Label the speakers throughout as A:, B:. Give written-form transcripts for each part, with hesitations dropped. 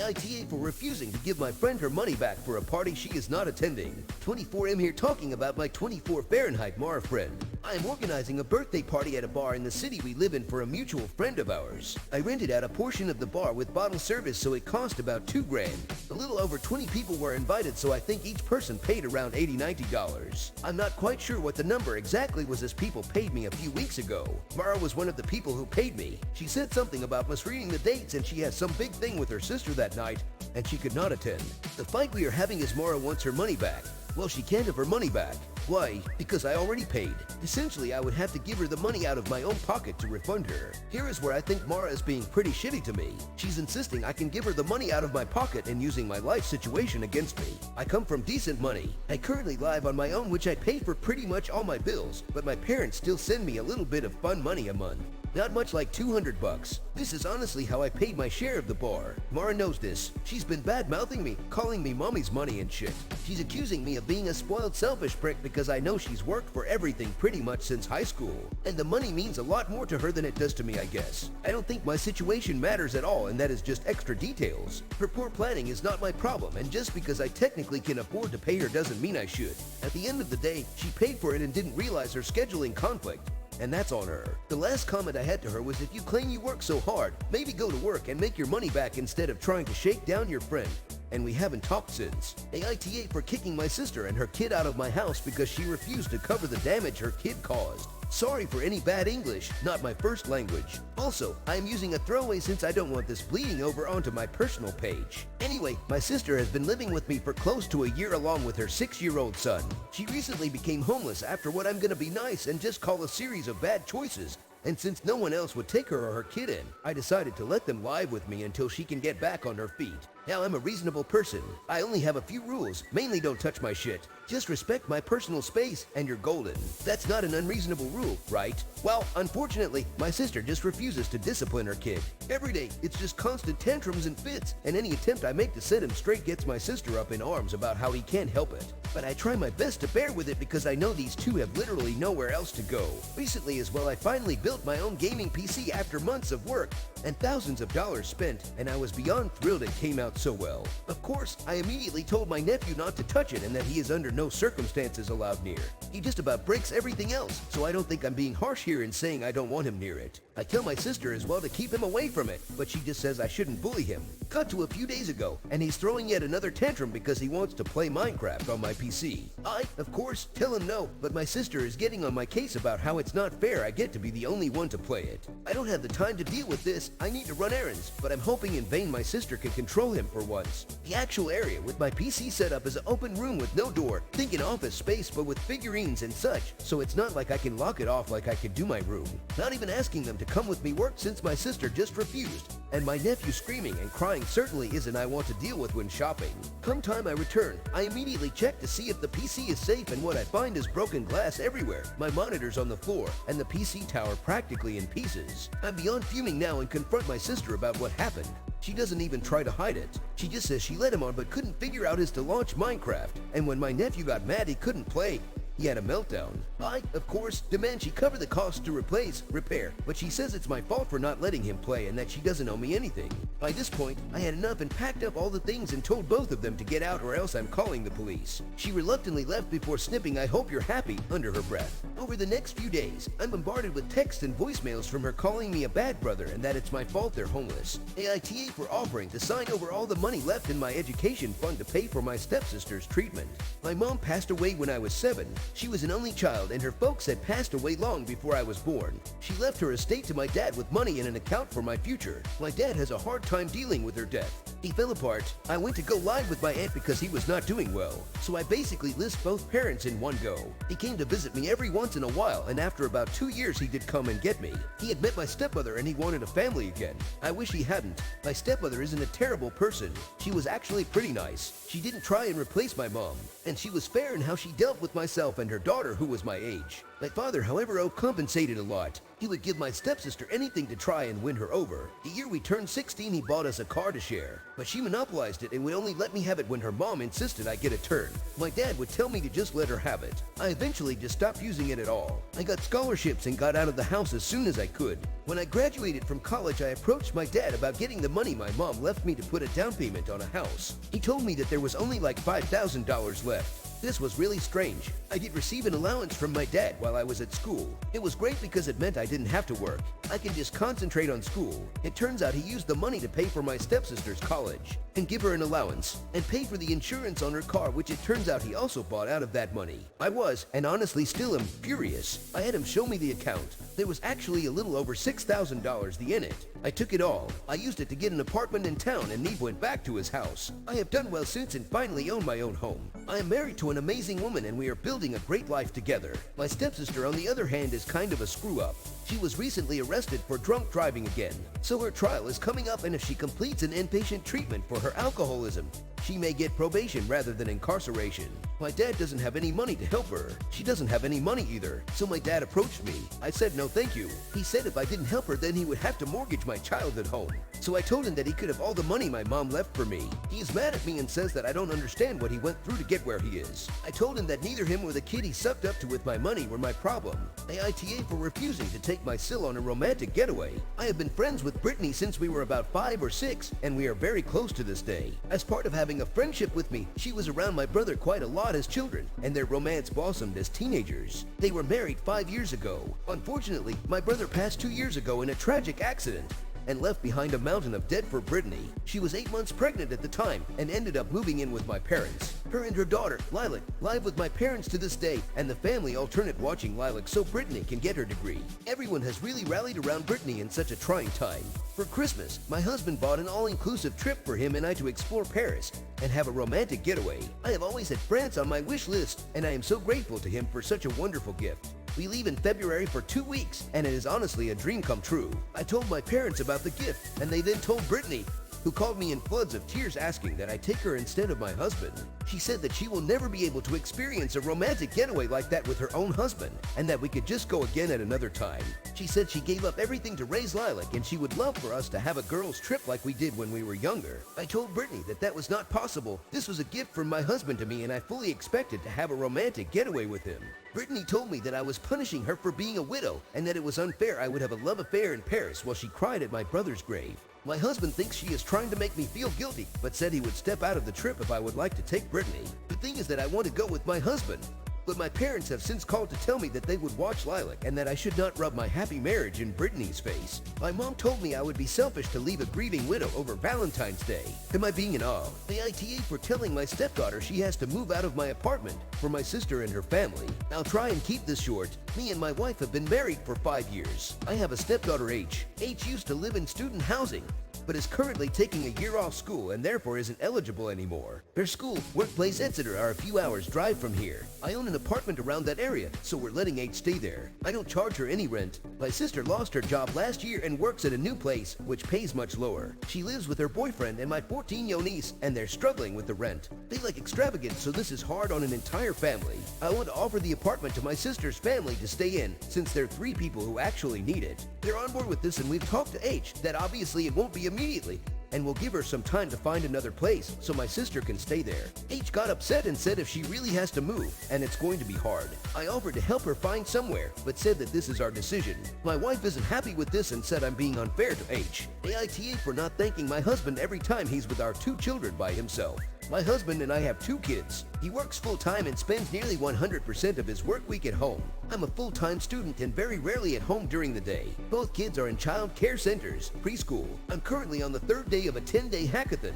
A: AITA for refusing to give my friend her money back for a party she is not attending. 24M here talking about my 24 Fahrenheit Mara friend. I am organizing a birthday party at a bar in the city we live in for a mutual friend of ours. I rented out a portion of the bar with bottle service, so it cost about $2,000. A little over 20 people were invited, so I think each person paid around $80–90. I'm not quite sure what the number exactly was, as people paid me a few weeks ago. Mara was one of the people who paid me. She said something about misreading the dates, and she has some big thing with her sister that night, and she could not attend. The fight we are having is Mara wants her money back. Well, she can't have her money back. Why? Because I already paid. Essentially, I would have to give her the money out of my own pocket to refund her. Here is where I think Mara is being pretty shitty to me. She's insisting I can give her the money out of my pocket and using my life situation against me. I come from decent money. I currently live on my own, which I pay for pretty much all my bills, but my parents still send me a little bit of fun money a month. Not much, like $200. This is honestly how I paid my share of the bar. Mara knows this. She's been bad-mouthing me, calling me mommy's money and shit. She's accusing me of being a spoiled, selfish prick because I know she's worked for everything pretty much since high school. And the money means a lot more to her than it does to me, I guess. I don't think my situation matters at all, and that is just extra details. Her poor planning is not my problem, and just because I technically can afford to pay her doesn't mean I should. At the end of the day, she paid for it and didn't realize her scheduling conflict. And that's on her. The last comment I had to her was, if you claim you work so hard, maybe go to work and make your money back instead of trying to shake down your friend. And we haven't talked since. AITA for kicking my sister and her kid out of my house because she refused to cover the damage her kid caused. Sorry for any bad English, not my first language. Also, I am using a throwaway since I don't want this bleeding over onto my personal page. Anyway, my sister has been living with me for close to a year along with her 6-year-old son. She recently became homeless after what I'm gonna be nice and just call a series of bad choices. And since no one else would take her or her kid in, I decided to let them live with me until she can get back on her feet. Now, I'm a reasonable person. I only have a few rules. Mainly don't touch my shit. Just respect my personal space and you're golden. That's not an unreasonable rule, right? Well, unfortunately, my sister just refuses to discipline her kid. Every day, it's just constant tantrums and fits, and any attempt I make to set him straight gets my sister up in arms about how he can't help it. But I try my best to bear with it because I know these two have literally nowhere else to go. Recently as well, I finally built my own gaming PC after months of work and thousands of dollars spent, and I was beyond thrilled it came out so well. Of course, I immediately told my nephew not to touch it and that he is under no circumstances allowed near. He just about breaks everything else, so I don't think I'm being harsh here in saying I don't want him near it. I tell my sister as well to keep him away from it, but she just says I shouldn't bully him. Cut to a few days ago, and he's throwing yet another tantrum because he wants to play Minecraft on my PC. I, of course, tell him no, but my sister is getting on my case about how it's not fair I get to be the only one to play it. I don't have the time to deal with this. I need to run errands, but I'm hoping in vain my sister can control him for once. The actual area with my PC set up is an open room with no door, think an office space but with figurines and such, so it's not like I can lock it off like I could do my room. Not even asking them to come with me worked since my sister just refused, and my nephew screaming and crying certainly isn't I want to deal with when shopping. Come time I return, I immediately check to see if the PC is safe, and what I find is broken glass everywhere, my monitors on the floor, and the PC tower practically in pieces. I'm beyond fuming now and confront my sister about what happened. She doesn't even try to hide it. She just says she let him on but couldn't figure out his to launch Minecraft, and when my nephew got mad he couldn't play. He had a meltdown. I, of course, demand she cover the cost to repair, but she says it's my fault for not letting him play and that she doesn't owe me anything. By this point, I had enough and packed up all the things and told both of them to get out or else I'm calling the police. She reluctantly left before snipping "I hope you're happy" under her breath. Over the next few days, I'm bombarded with texts and voicemails from her calling me a bad brother and that it's my fault they're homeless. AITA for offering to sign over all the money left in my education fund to pay for my stepsister's treatment. My mom passed away when I was 7. She was an only child and her folks had passed away long before I was born. She left her estate to my dad with money and an account for my future. My dad has a hard time dealing with her death. He fell apart. I went to go live with my aunt because he was not doing well, so I basically list both parents in one go. He came to visit me every once in a while, and after about 2 years he did come and get me. He had met my stepmother and he wanted a family again. I wish he hadn't. My stepmother isn't a terrible person. She was actually pretty nice. She didn't try and replace my mom, and she was fair in how she dealt with myself and her daughter who was my age. My father, however, compensated a lot. He would give my stepsister anything to try and win her over. The year we turned 16, he bought us a car to share. but she monopolized it and would only let me have it when her mom insisted I get a turn. My dad would tell me to just let her have it. I eventually just stopped using it at all. I got scholarships and got out of the house as soon as I could. When I graduated from college, I approached my dad about getting the money my mom left me to put a down payment on a house. He told me that there was only like $5,000 left. This was really strange. I did receive an allowance from my dad while I was at school. It was great because it meant I didn't have to work. I can just concentrate on school. It turns out he used the money to pay for my stepsister's college and give her an allowance and pay for the insurance on her car, which it turns out he also bought out of that money. I was, and honestly still am, furious. I had him show me the account. There was actually a little over $6,000 in it. I took it all. I used it to get an apartment in town, and Neve went back to his house. I have done well since and finally own my own home. I am married to an amazing woman and we are building a great life together. My stepsister, on the other hand, is kind of a screw-up. She was recently arrested for drunk driving again, so her trial is coming up, and if she completes an inpatient treatment for her alcoholism, she may get probation rather than incarceration. My dad doesn't have any money to help her. She doesn't have any money either, so my dad approached me. I said no thank you. He said if I didn't help her, then he would have to mortgage my childhood home. So I told him that he could have all the money my mom left for me. He is mad at me and says that I don't understand what he went through to get where he is. I told him that neither him or the kid he sucked up to with my money were my problem. AITA for refusing to take my Sil on a romantic getaway. I have been friends with Brittany since we were about 5 or 6, and we are very close to this day. As part of having a friendship with me, she was around my brother quite a lot as children, and their romance blossomed as teenagers. They were married 5 years ago. Unfortunately, my brother passed 2 years ago in a tragic accident and left behind a mountain of debt for Brittany. She was 8 months pregnant at the time and ended up moving in with my parents. Her and her daughter, Lilac, live with my parents to this day, and the family alternate watching Lilac so Brittany can get her degree. Everyone has really rallied around Brittany in such a trying time. For Christmas, my husband bought an all-inclusive trip for him and I to explore Paris and have a romantic getaway. I have always had France on my wish list, and I am so grateful to him for such a wonderful gift. We leave in February for 2 weeks, and it is honestly a dream come true. I told my parents about the gift, and they then told Brittany, who called me in floods of tears asking that I take her instead of my husband. She said that she will never be able to experience a romantic getaway like that with her own husband, and that we could just go again at another time. She said she gave up everything to raise Lilac, and she would love for us to have a girls' trip like we did when we were younger. I told Brittany that that was not possible. This was a gift from my husband to me, and I fully expected to have a romantic getaway with him. Brittany told me that I was punishing her for being a widow, and that it was unfair I would have a love affair in Paris while she cried at my brother's grave. My husband thinks she is trying to make me feel guilty, but said he would step out of the trip if I would like to take Brittany. The thing is that I want to go with my husband, but my parents have since called to tell me that they would watch Lilac and that I should not rub my happy marriage in Brittany's face. My mom told me I would be selfish to leave a grieving widow over Valentine's Day. Am I being in awe? The ITA for telling my stepdaughter she has to move out of my apartment for my sister and her family. I'll try and keep this short. Me and my wife have been married for 5 years. I have a stepdaughter H. H used to live in student housing, but is currently taking a year off school and therefore isn't eligible anymore. Her school, workplace, etc. are a few hours drive from here. I own an apartment around that area, so we're letting H stay there. I don't charge her any rent. My sister lost her job last year and works at a new place, which pays much lower. She lives with her boyfriend and my 14-year-old niece, and they're struggling with the rent. They like extravagance, so this is hard on an entire family. I want to offer the apartment to my sister's family to stay in, since they're 3 people who actually need it. They're on board with this, and we've talked to H that obviously it won't be immediately, and we'll give her some time to find another place so my sister can stay there. H got upset and said if she really has to move, and it's going to be hard. I offered to help her find somewhere, but said that this is our decision. My wife isn't happy with this and said I'm being unfair to H. AITA for not thanking my husband every time he's with our 2 children by himself. My husband and I have 2 kids. He works full-time and spends nearly 100% of his work week at home. I'm a full-time student and very rarely at home during the day. Both kids are in child care centers, preschool. I'm currently on the 3rd day of a 10-day hackathon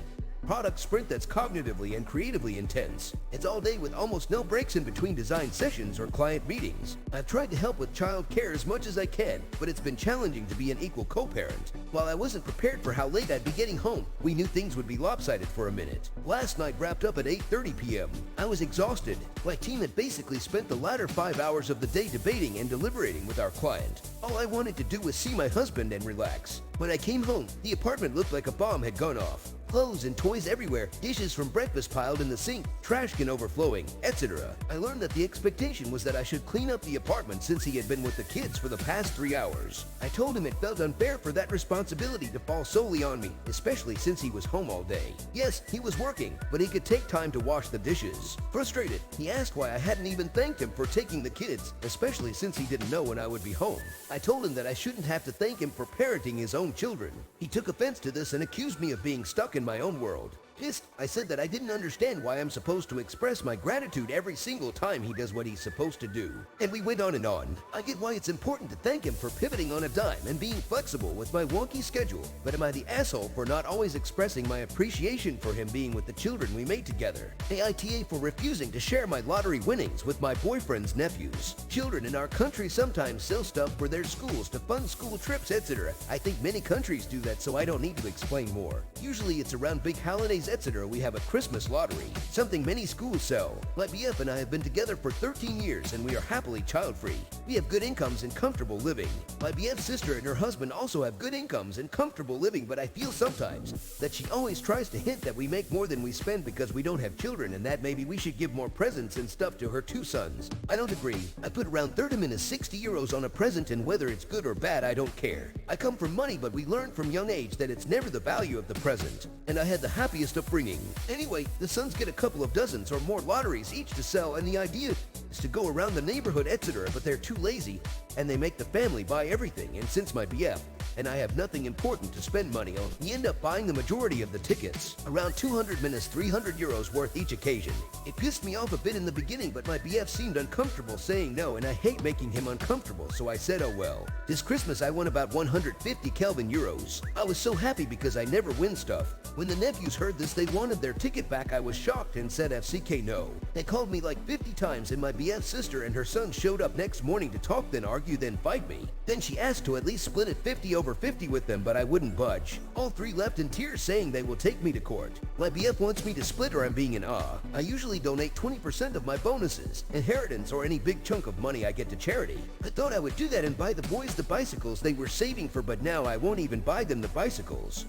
A: product sprint that's cognitively and creatively intense. It's all day with almost no breaks in between design sessions or client meetings. I've tried to help with child care as much as I can, but it's been challenging to be an equal co-parent. While I wasn't prepared for how late I'd be getting home, we knew things would be lopsided for a minute. Last night wrapped up at 8:30 p.m. I was exhausted. My team had basically spent the latter 5 hours of the day debating and deliberating with our client. All I wanted to do was see my husband and relax. When I came home, the apartment looked like a bomb had gone off. Clothes and toys everywhere, dishes from breakfast piled in the sink, trash can overflowing, etc. I learned that the expectation was that I should clean up the apartment since he had been with the kids for the past 3 hours. I told him it felt unfair for that responsibility to fall solely on me, especially since he was home all day. Yes, he was working, but he could take time to wash the dishes. Frustrated, he asked why I hadn't even thanked him for taking the kids, especially since he didn't know when I would be home. I told him that I shouldn't have to thank him for parenting his own children. He took offense to this and accused me of being stuck in my own world. Pissed, I said that I didn't understand why I'm supposed to express my gratitude every single time he does what he's supposed to do. And we went on and on. I get why it's important to thank him for pivoting on a dime and being flexible with my wonky schedule, but am I the asshole for not always expressing my appreciation for him being with the children we made together? AITA for refusing to share my lottery winnings with my boyfriend's nephews. Children in our country sometimes sell stuff for their schools to fund school trips, etc. I think many countries do that, so I don't need to explain more. Usually it's around big holidays, etc. we have a Christmas lottery, something many schools sell. My BF and I have been together for 13 years and we are happily child-free. We have good incomes and comfortable living. My BF's sister and her husband also have good incomes and comfortable living, but I feel sometimes that she always tries to hint that we make more than we spend because we don't have children and that maybe we should give more presents and stuff to her 2 sons. I don't agree. I put around 30 minutes 60 euros on a present, and whether it's good or bad, I don't care. I come from money, but we learned from young age that it's never the value of the present. And I had the happiest upbringing. Anyway, the sons get a couple of dozens or more lotteries each to sell, and the idea is to go around the neighborhood, etc., but they're too lazy and they make the family buy everything. And since my BF and I have nothing important to spend money on, we end up buying the majority of the tickets, around 200 minus 300 euros worth each occasion. It pissed me off a bit in the beginning, but my BF seemed uncomfortable saying no, and I hate making him uncomfortable, so I said oh well. This Christmas I won about 150 Kelvin euros. I was so happy because I never win stuff. When the nephews heard this, they wanted their ticket back. I was shocked and said FCK no. They called me like 50 times, and my BF's sister and her son showed up next morning to talk, then argue, then fight me. Then she asked to at least split it 50 over 50 with them, but I wouldn't budge. All 3 left in tears saying they will take me to court. My BF wants me to split or I'm being in awe. I usually donate 20% of my bonuses, inheritance, or any big chunk of money I get to charity. I thought I would do that and buy the boys the bicycles they were saving for, but now I won't even buy them the bicycles.